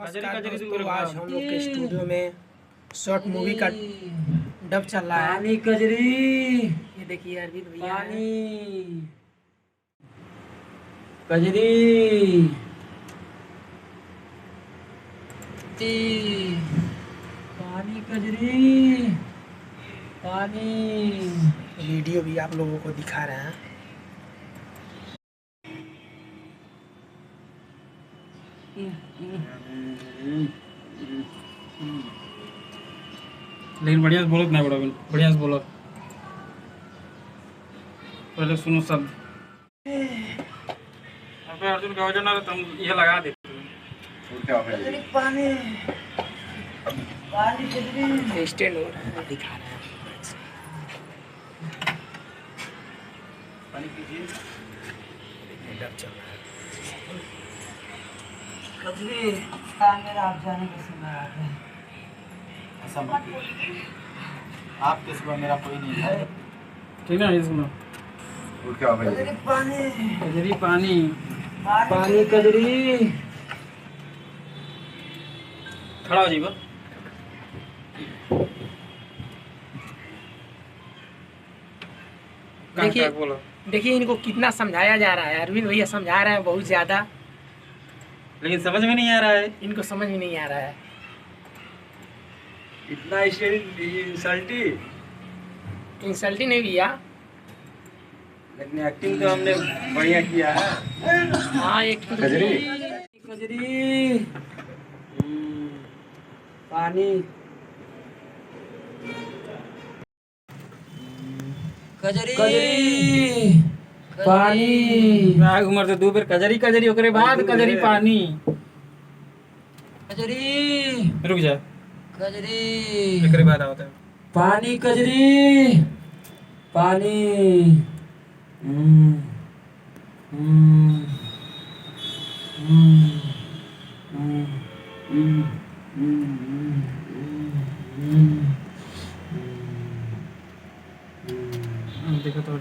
नमस्कार दोस्तों, आज हम लोग के स्टूडियो में शॉर्ट मूवी का डब चल रहा है। पानी कजरी, ये देखिए अरविंद भैया हैं। पानी कजरी, पानी कजरी, पानी। वीडियो भी आप लोगों को दिखा रहे हैं। लेकिन बढ़िया से बोलो नहीं बड़ा बढ़िया से बोलो। पहले सुनो शब्द। अर्जुन का वजन तुम ये लगा दे। पानी पानी कजरी, स्टैंड हो रहा है, दिखा रहे हैं। डब चल रहा है। कजरी सामने आप जाने के समय आ गए। आपके सिवा मेरा कोई नहीं है। ठीक है, ये सुनो। कजरी पानी, कजरी पानी, पानी कजरी। खड़ा हो जाइए। देखिए बोलो। देखिए इनको कितना समझाया जा रहा है। अरविंद भैया समझा रहे हैं बहुत ज्यादा, लेकिन समझ में नहीं आ रहा है। इनको समझ में नहीं आ रहा है। इतना इंसल्टी, इंसल्टी नहीं भैया। लेकिन एक्टिंग तो हमने बढ़िया किया है। हाँ, एक कजरी। कजरी, पानी कजरी, पानी आग उमर से 2 बेर कजरी कजरी ओकरे बाद कजरी पानी। कजरी, रुक जा, कजरी, एकरे बाद आवता है। पानी कजरी, पानी। हम्म, हम्म, हम्म, हम्म, हम्म, हम्म, देखो तो